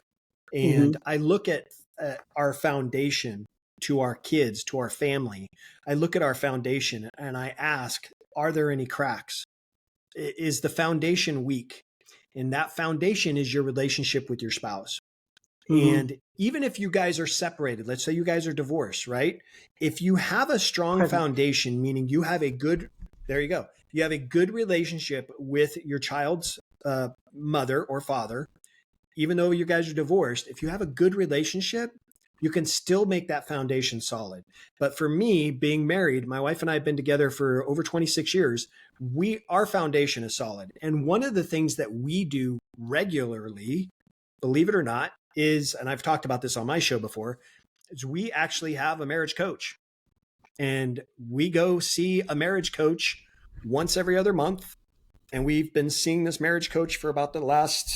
Hmm. And I look at our foundation to our kids, to our family. I look at our foundation and I ask, are there any cracks? Is the foundation weak? And that foundation is your relationship with your spouse. Hmm. And even if you guys are separated, let's say you guys are divorced, right? If you have a strong Present. foundation, meaning you have a good, there you go, you have a good relationship with your child's mother or father, even though you guys are divorced, if you have a good relationship, you can still make that foundation solid. But for me, being married, my wife and I have been together for over 26 years. Our foundation is solid. And one of the things that we do regularly, believe it or not, is, and I've talked about this on my show before, is we actually have a marriage coach. And we go see a marriage coach once every other month. And we've been seeing this marriage coach for about the last,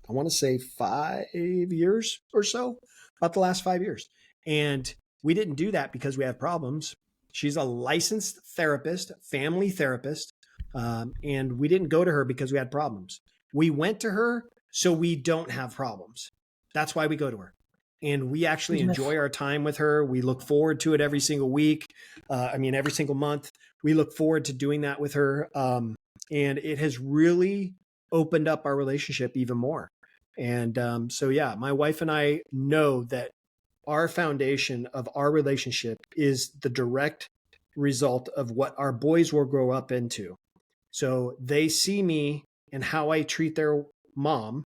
I want to say 5 years or so, about the last 5 years. And we didn't do that because we have problems. She's a licensed therapist, family therapist. And we didn't go to her because we had problems. We went to her so we don't have problems. That's why we go to her. And we actually enjoy our time with her. We look forward to it every single week. Every single month. We look forward to doing that with her. And it has really opened up our relationship even more. And my wife and I know that our foundation of our relationship is the direct result of what our boys will grow up into. So they see me and how I treat their mom.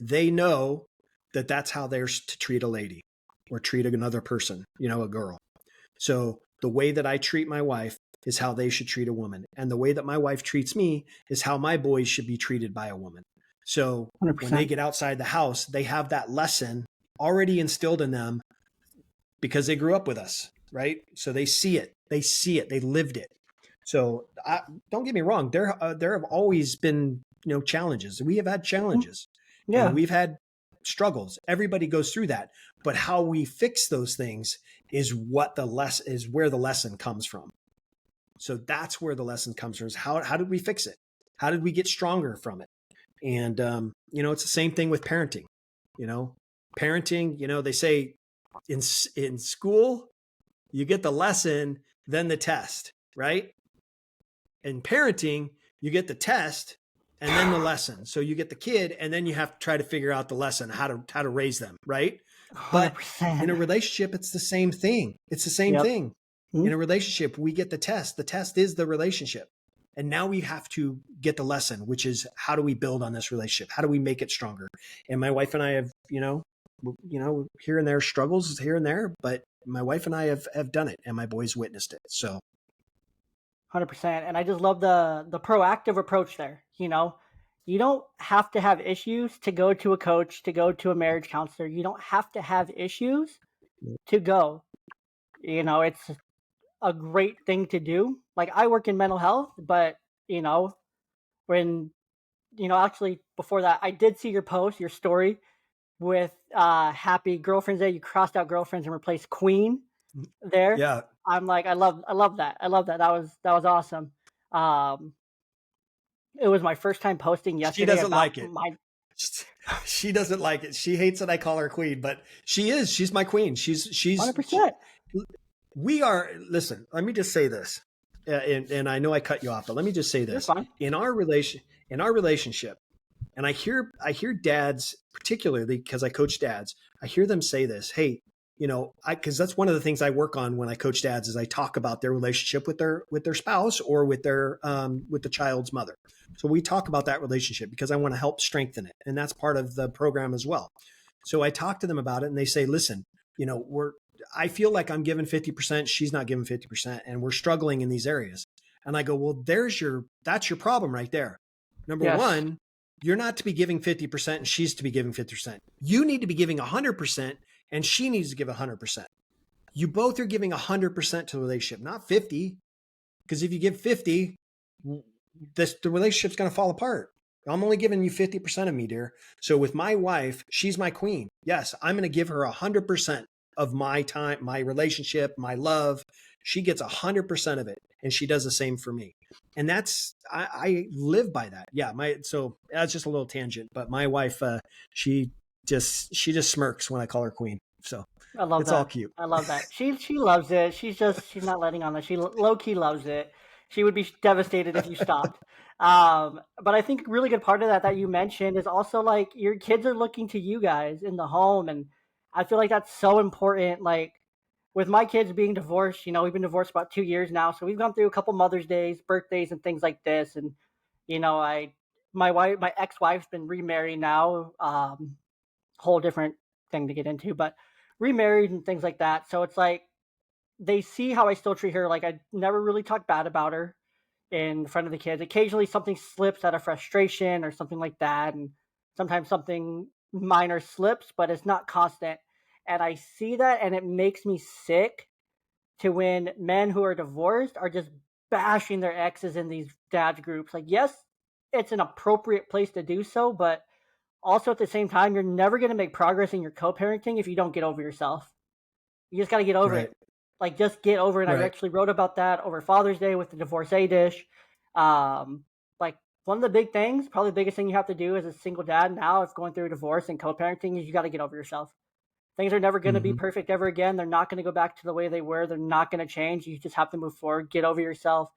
They know that that's how they're to treat a lady or treat another person, a girl. So the way that I treat my wife is how they should treat a woman. And the way that my wife treats me is how my boys should be treated by a woman. So 100%. When they get outside the house, they have that lesson already instilled in them because they grew up with us, right? So they see it. They lived it. So don't get me wrong. There have always been, challenges. We have had challenges. Yeah. And we've had struggles. Everybody goes through that. But how we fix those things is where the lesson comes from. So that's where the lesson comes from, is how did we fix it? How did we get stronger from it? And, it's the same thing with parenting. Parenting, they say in school, you get the lesson, then the test, right? In parenting, you get the test and then the lesson. So you get the kid and then you have to try to figure out the lesson, how to raise them, right? 100%. But in a relationship, it's the same thing. It's the same thing. Mm-hmm. In a relationship, we get the test. The test is the relationship. And now we have to get the lesson, which is how do we build on this relationship? How do we make it stronger? And my wife and I have, here and there struggles here and there, but my wife and I have done it and my boys witnessed it. So 100%. And I just love the proactive approach there. You don't have to have issues to go to a coach, to go to a marriage counselor. You don't have to have issues to go. It's a great thing to do. Like, I work in mental health, but actually before that, I did see your story with Happy Girlfriends Day. You crossed out girlfriends and replaced queen there. Yeah. I'm like, I love that. I love that. That was awesome. It was my first time posting yesterday. She doesn't like it. She doesn't like it. She hates that I call her queen, but she's my queen. She's 100%. Listen, let me just say this. And I know I cut you off, but let me just say this. In our relationship, and I hear dads, particularly because I coach dads, I hear them say this, hey, because that's one of the things I work on when I coach dads is I talk about their relationship with their spouse or with the child's mother. So we talk about that relationship because I want to help strengthen it. And that's part of the program as well. So I talk to them about it and they say, listen, I feel like I'm giving 50%. She's not giving 50%. And we're struggling in these areas. And I go, well, that's your problem right there. Number one, you're not to be giving 50% and she's to be giving 50%. You need to be giving 100% and she needs to give 100%. You both are giving 100% to the relationship, not 50. Because if you give 50, the relationship's going to fall apart. I'm only giving you 50% of me, dear. So with my wife, she's my queen. Yes, I'm going to give her 100% of my time, my relationship, my love. She gets 100% of it. And she does the same for me. And I live by that. Yeah. So that's just a little tangent, but my wife, she just smirks when I call her queen. So I love it's that. all cute. I love that. She loves it. She's not letting on that. She low key loves it. She would be devastated if you stopped. But I think a really good part of that you mentioned is also like your kids are looking to you guys in the home. And I feel like that's so important. Like with my kids being divorced, we've been divorced about 2 years now. So we've gone through a couple Mother's Days, birthdays and things like this. And, my ex-wife's been remarried now, whole different thing to get into, but remarried and things like that. So it's like they see how I still treat her. Like I never really talk bad about her in front of the kids. Occasionally something slips out of frustration or something like that, and sometimes something minor slips, but it's not constant. And I see that and it makes me sick to when men who are divorced are just bashing their exes in these dads groups. Like, yes, it's an appropriate place to do so, but also at the same time, you're never going to make progress in your co-parenting if you don't get over yourself. You just got to get over Right. it. Like, just get over it. I Right. actually wrote about that over Father's Day with the divorcee dish. Um, like, one of the big things, probably the biggest thing you have to do as a single dad now, if going through a divorce and co-parenting, is you got to get over yourself. Things are never going to be Hmm. perfect ever again. They're not going to go back to the way they were. They're not going to change. You just have to move forward, get over yourself,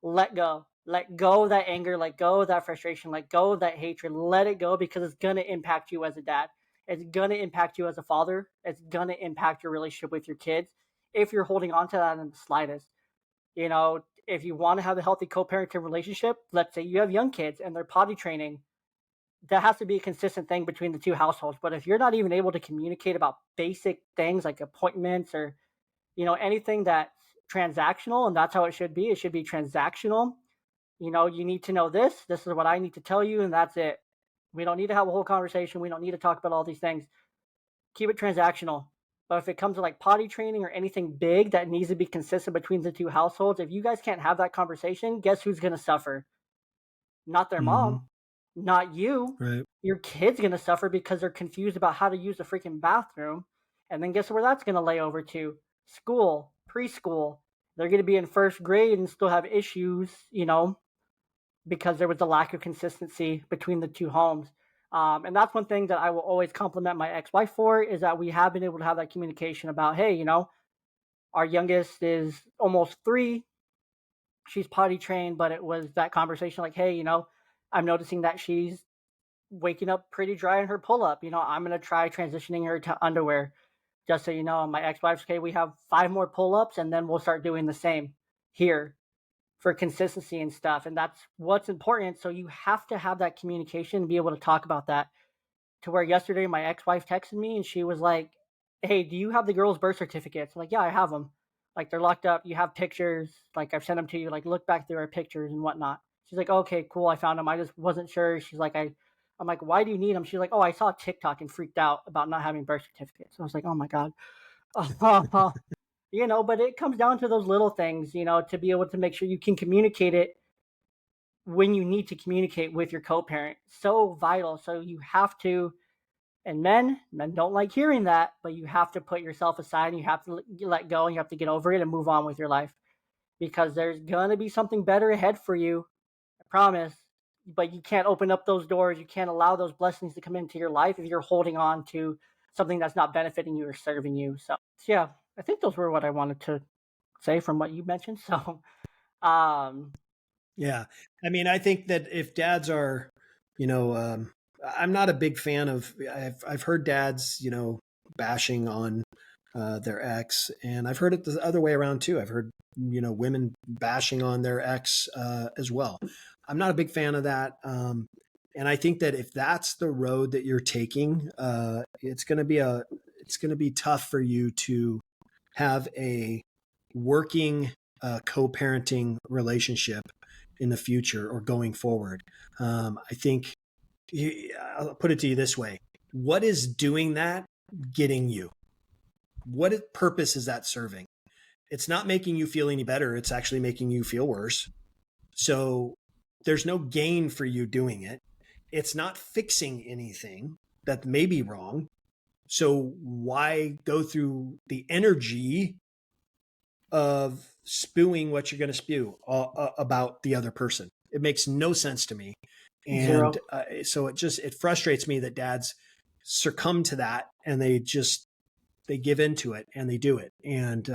let go. Let go of that anger, let go of that frustration, let go of that hatred. Let it go because it's going to impact you as a dad. It's going to impact you as a father. It's going to impact your relationship with your kids if you're holding on to that in the slightest. You know, if you want to have a healthy co-parenting relationship, let's say you have young kids and they're potty training, that has to be a consistent thing between the two households. But if you're not even able to communicate about basic things like appointments or, anything that's transactional, and that's how it should be transactional. You need to know this. This is what I need to tell you, and that's it. We don't need to have a whole conversation. We don't need to talk about all these things. Keep it transactional. But if it comes to like potty training or anything big that needs to be consistent between the two households, if you guys can't have that conversation, guess who's going to suffer? Not their mom, Hmm. not you. Right. Your kid's going to suffer because they're confused about how to use the freaking bathroom. And then guess where that's going to lay over to? School, preschool. They're going to be in first grade and still have issues, because there was a lack of consistency between the two homes. And that's one thing that I will always compliment my ex-wife for is that we have been able to have that communication about, hey, our youngest is almost 3. She's potty trained, but it was that conversation like, hey, I'm noticing that she's waking up pretty dry in her pull up. I'm going to try transitioning her to underwear. Just so you know, my ex-wife's okay. We have 5 more pull ups and then we'll start doing the same here for consistency and stuff. And that's what's important. So you have to have that communication and be able to talk about that. To where yesterday my ex-wife texted me and she was like, "Hey, do you have the girls' birth certificates?" I'm like, "Yeah, I have them. Like they're locked up. You have pictures. Like I've sent them to you. Like look back through our pictures and whatnot." She's like, "Okay, cool. I found them. I just wasn't sure." She's like, I'm like, "Why do you need them?" She's like, "Oh, I saw TikTok and freaked out about not having birth certificates." So I was like, "Oh my god." But it comes down to those little things, to be able to make sure you can communicate it when you need to communicate with your co-parent. So vital. So you have to, and men don't like hearing that, but you have to put yourself aside and you have to let go and you have to get over it and move on with your life because there's going to be something better ahead for you. I promise. But you can't open up those doors. You can't allow those blessings to come into your life if you're holding on to something that's not benefiting you or serving you. So, yeah, I think those were what I wanted to say from what you mentioned. So, um, Yeah. I mean, I think that if dads are, you know, I'm not a big fan of, I've heard dads, bashing on their ex, and I've heard it the other way around too. I've heard, women bashing on their ex as well. I'm not a big fan of that. And I think that if that's the road that you're taking, it's going to be tough for you to have a working co-parenting relationship in the future or going forward. I think I'll put it to you this way: what is doing that getting you? What purpose is that serving? It's not making you feel any better. It's actually making you feel worse. So there's no gain for you doing it. It's not fixing anything that may be wrong. So why go through the energy of spewing what you're going to spew about the other person? It makes no sense to me. And zero. so it frustrates me that dads succumb to that and they give into it and they do it. And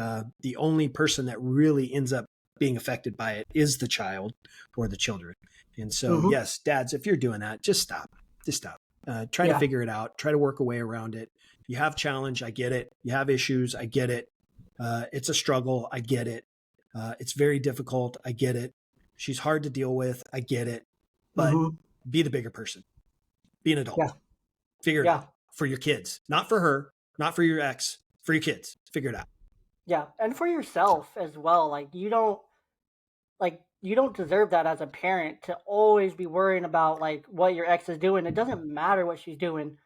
the only person that really ends up being affected by it is the child or the children. And so, Hmm. yes, dads, if you're doing that, just stop. Just stop. Try to Yeah. figure it out. Try to work a way around it. You have challenge. I get it. You have issues. I get it. It's a struggle. I get it. It's very difficult. I get it. She's hard to deal with. I get it. But Hmm. be the bigger person. Be an adult. Yeah. Figure it out Yeah. for your kids, not for her, not for your ex. for your kids. Figure it out. Yeah, and for yourself as well. You don't deserve that as a parent to always be worrying about like what your ex is doing. It doesn't matter what she's doing.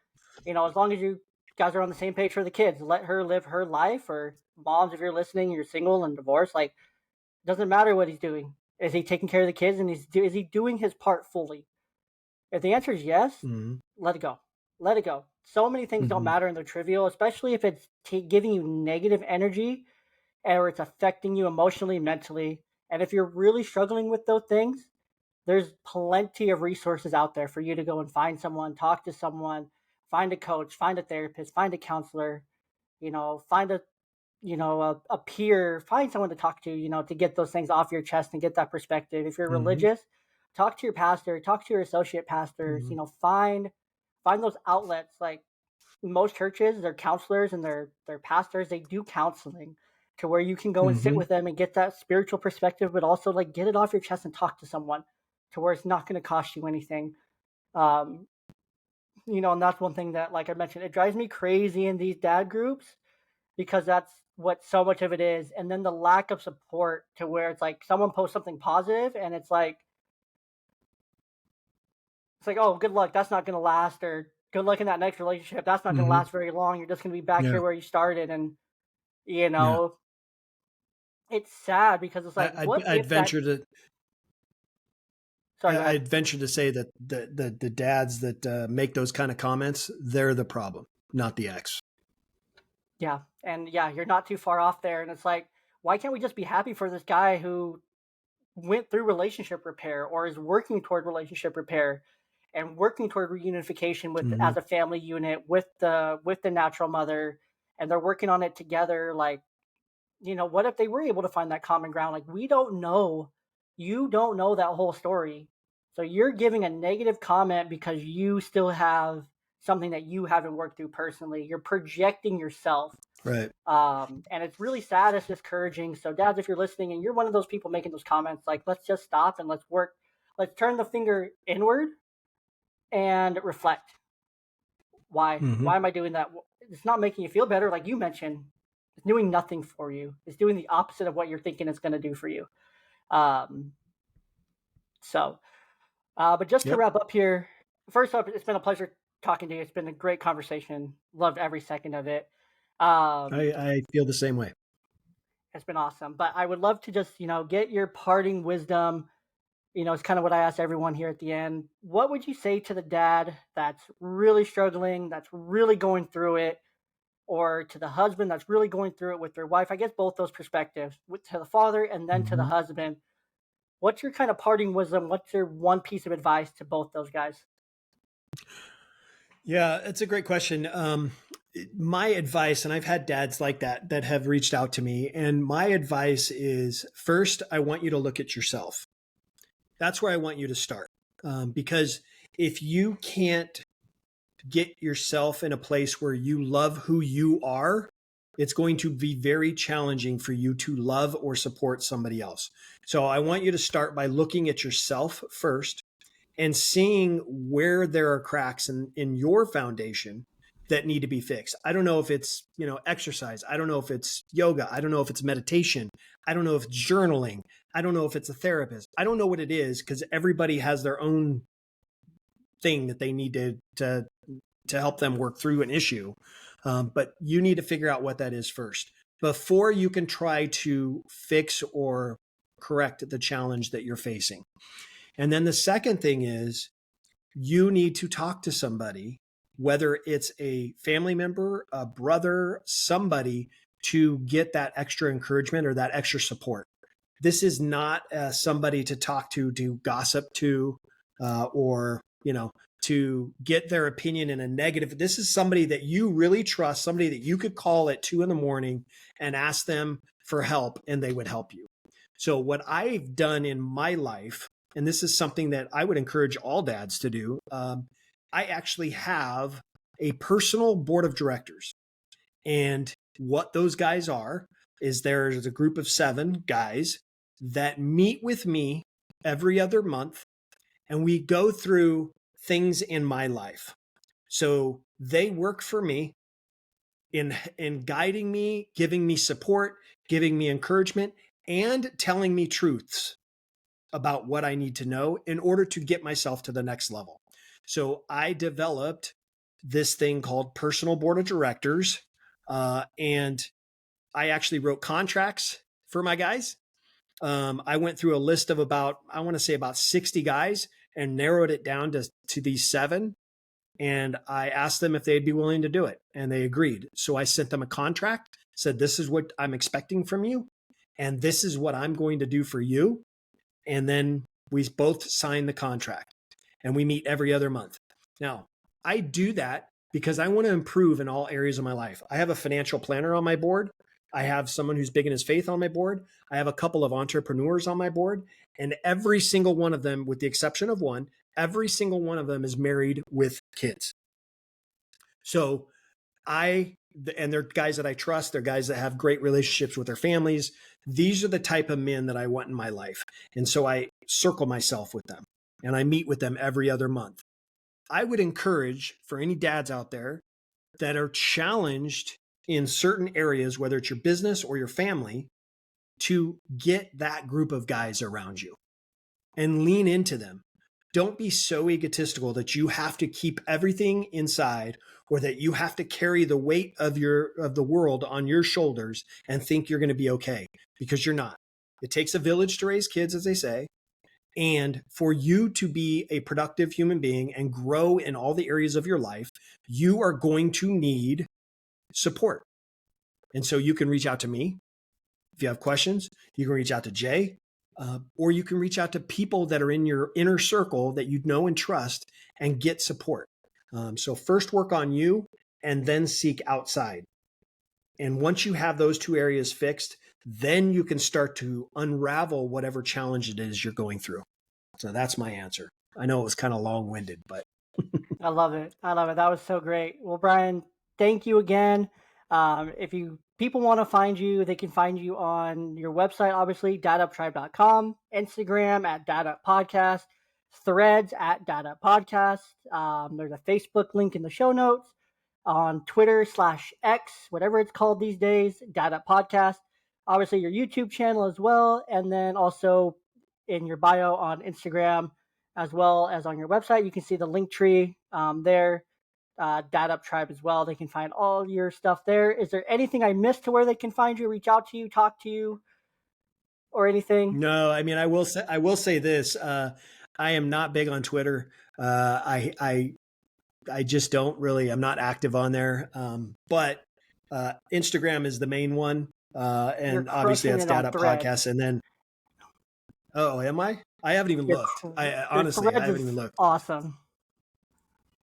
As long as you guys are on the same page for the kids, let her live her life. Or moms, if you're listening, you're single and divorced, like it doesn't matter what he's doing. Is he taking care of the kids, and is he doing his part fully? If the answer is yes, Mm-hmm. let it go. Let it go. So many things don't Mm-hmm. matter and they're trivial, especially if it's giving you negative energy or it's affecting you emotionally, mentally. And if you're really struggling with those things, there's plenty of resources out there for you to go and find someone, talk to someone, find a coach, find a therapist, find a counselor, find a peer, find someone to talk to, to get those things off your chest and get that perspective. If you're Mm-hmm. religious, talk to your pastor, talk to your associate pastors, Mm-hmm. find those outlets. Like most churches, their counselors and their pastors, they do counseling to where you can go and sit Mm-hmm. with them and get that spiritual perspective, but also like get it off your chest and talk to someone to where it's not going to cost you anything. Um, and that's one thing that, like I mentioned, it drives me crazy in these dad groups because that's what so much of it is. And then the lack of support to where it's like someone posts something positive and it's like, oh, good luck. That's not going to last. Or good luck in that next relationship. That's not going to Mm-hmm. last very long. You're just going to be back Yeah. here where you started. And, you Yeah. know, it's sad because it's like, what I'd if that, venture to sorry, go ahead. I'd venture to say that the dads that make those kind of comments, they're the problem, not the ex. Yeah. And yeah, you're not too far off there. And it's like, why can't we just be happy for this guy who went through relationship repair or is working toward relationship repair and working toward reunification with Mm-hmm. as a family unit with the natural mother, and they're working on it together. Like, what if they were able to find that common ground? Like, we don't know. You don't know that whole story. So you're giving a negative comment because you still have something that you haven't worked through personally. You're projecting yourself. Right. And it's really sad. It's discouraging. So, dads, if you're listening and you're one of those people making those comments, like, let's just stop and let's work. Let's turn the finger inward and reflect. Why? Mm-hmm. Why am I doing that? It's not making you feel better, like you mentioned. It's doing nothing for you. It's doing the opposite of what you're thinking it's going to do for you. Um, so, but just to Yep. wrap up here, first up, it's been a pleasure talking to you. It's been a great conversation. Loved every second of it. Um, I feel the same way. it's been awesome. But I would love to just, get your parting wisdom. It's kind of what I ask everyone here at the end. What would you say to the dad that's really struggling, that's really going through it, or to the husband that's really going through it with their wife? I guess both those perspectives, to the father and then to the Mm-hmm. husband. What's your kind of parting wisdom? What's your one piece of advice to both those guys? Yeah, it's a great question. My advice, and I've had dads like that have reached out to me, and my advice is first, I want you to look at yourself. That's where I want you to start. Because if you can't get yourself in a place where you love who you are, it's going to be very challenging for you to love or support somebody else. So I want you to start by looking at yourself first and seeing where there are cracks in your foundation that need to be fixed. I don't know if it's, exercise. I don't know if it's yoga. I don't know if it's meditation. I don't know if it's journaling. I don't know if it's a therapist. I don't know what it is because everybody has their own thing that they need to help them work through an issue. But you need to figure out what that is first before you can try to fix or correct the challenge that you're facing. And then the second thing is you need to talk to somebody, whether it's a family member, a brother, somebody, to get that extra encouragement or that extra support. This is not somebody to talk to gossip to, or, to get their opinion in a negative. This is somebody that you really trust, somebody that you could call at 2 a.m. and ask them for help, and they would help you. So what I've done in my life, and this is something that I would encourage all dads to do, I actually have a personal board of directors. And what those guys are is there's a group of 7 guys that meet with me every other month, and we go through things in my life. So they work for me in guiding me, giving me support, giving me encouragement, and telling me truths about what I need to know in order to get myself to the next level. So I developed this thing called personal board of directors, and I actually wrote contracts for my guys. I went through a list of about 60 guys and narrowed it down to these 7. And I asked them if they'd be willing to do it, and they agreed. So I sent them a contract, said, this is what I'm expecting from you, and this is what I'm going to do for you. And then we both sign the contract, and we meet every other month. Now, I do that because I want to improve in all areas of my life. I have a financial planner on my board. I have someone who's big in his faith on my board. I have a couple of entrepreneurs on my board, and every single one of them, with the exception of one, every single one of them is married with kids. So and they're guys that I trust. They're guys that have great relationships with their families. These are the type of men that I want in my life. And so I circle myself with them, and I meet with them every other month. I would encourage for any dads out there that are challenged in certain areas, whether it's your business or your family, to get that group of guys around you and lean into them. Don't be so egotistical that you have to keep everything inside, or that you have to carry the weight of the world on your shoulders and think you're going to be okay, because you're not. It takes a village to raise kids, as they say. And for you to be a productive human being and grow in all the areas of your life, you are going to need support. And so you can reach out to me. If you have questions, you can reach out to Jay, or you can reach out to people that are in your inner circle that you know and trust and get support. So first work on you and then seek outside. And once you have those 2 areas fixed, then you can start to unravel whatever challenge it is you're going through. So that's my answer. I know it was kind of long-winded, but I love it. I love it. That was so great. Well, Bryan, thank you again. If people want to find you, they can find you on your website, obviously, daduptribe.com, Instagram at dadupodcast, Threads at dadupodcast. There's a Facebook link in the show notes, on Twitter/X, whatever it's called these days, dadupodcast. Obviously, your YouTube channel as well, and then also in your bio on Instagram, as well as on your website. You can see the link tree there, Dad Up Tribe as well. They can find all your stuff there. Is there anything I missed to where they can find you, reach out to you, talk to you, or anything? No, I mean, I will say this. I am not big on Twitter. I just don't really, I'm not active on there. But Instagram is the main one. And obviously that's Dad Up Podcast. And then, oh, am I? I haven't even looked. I honestly haven't even looked. Awesome.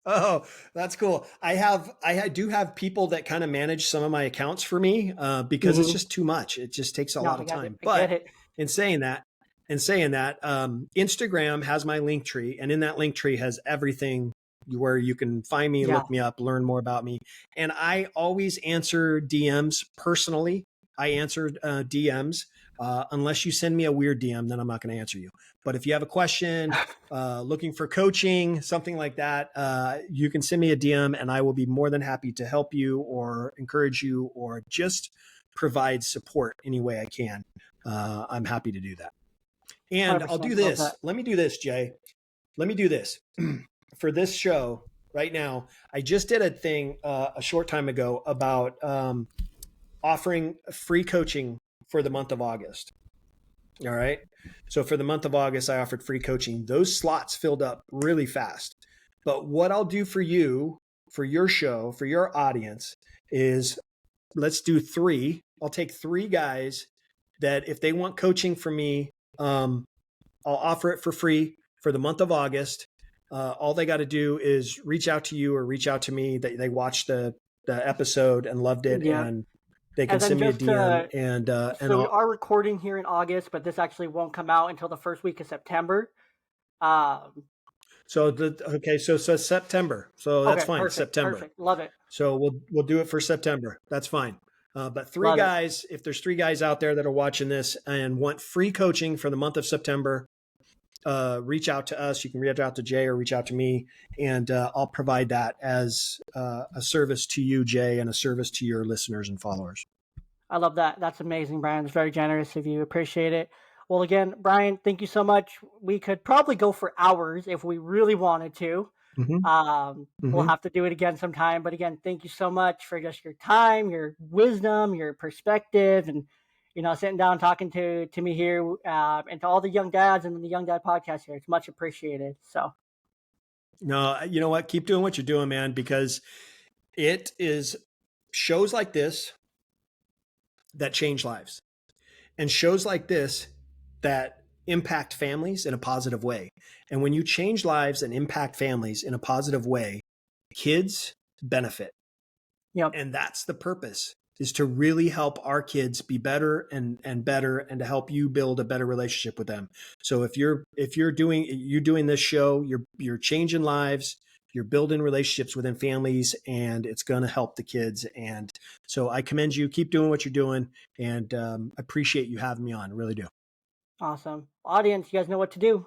Oh, that's cool. I do have people that kind of manage some of my accounts for me, because it's just too much. It just takes a lot of time. But in saying that, Instagram has my link tree, and in that link tree has everything where you can find me, look me up, learn more about me. And I always answer DMs personally. I answer DMs. Unless you send me a weird DM, then I'm not going to answer you. But if you have a question, looking for coaching, something like that, you can send me a DM, and I will be more than happy to help you or encourage you or just provide support any way I can. I'm happy to do that. And I'll do this. Let me do this, Jay. Let me do this. For this show right now, I just did a thing a short time ago about offering free coaching for the month of August. All right. So for the month of August, I offered free coaching. Those slots filled up really fast. But what I'll do for you, for your show, for your audience is, let's do 3. I'll take 3 guys that if they want coaching from me, I'll offer it for free for the month of August. All they got to do is reach out to you or reach out to me. They watched the episode and loved it, and they can send me a DM. So we are recording here in August, but this actually won't come out until the first week of September. So September. So that's fine. Perfect, September. Perfect. Love it. So we'll do it for September. That's fine. But 3 guys, if there's 3 guys out there that are watching this and want free coaching for the month of September, reach out to us. You can reach out to Jay or reach out to me, and I'll provide that as a service to you, Jay, and a service to your listeners and followers. I love that. That's amazing, Bryan. It's very generous of you. Appreciate it. Well, again, Bryan, thank you so much. We could probably go for hours if we really wanted to. Mm-hmm. We'll Mm-hmm. have to do it again sometime. But again, thank you so much for just your time, your wisdom, your perspective, and sitting down talking to me here, and to all the young dads and the Young Dad podcast here. It's much appreciated. So, no, you know what? Keep doing what you're doing, man, because it is shows like this that change lives, and shows like this that impact families in a positive way. And when you change lives and impact families in a positive way, kids benefit. yep. And that's the purpose, is to really help our kids be better and better, and to help you build a better relationship with them. So if you're doing this show, you're changing lives, you're building relationships within families, and it's going to help the kids. And so I commend you. Keep doing what you're doing, and appreciate you having me on. I really do. Awesome. Audience, you guys know what to do.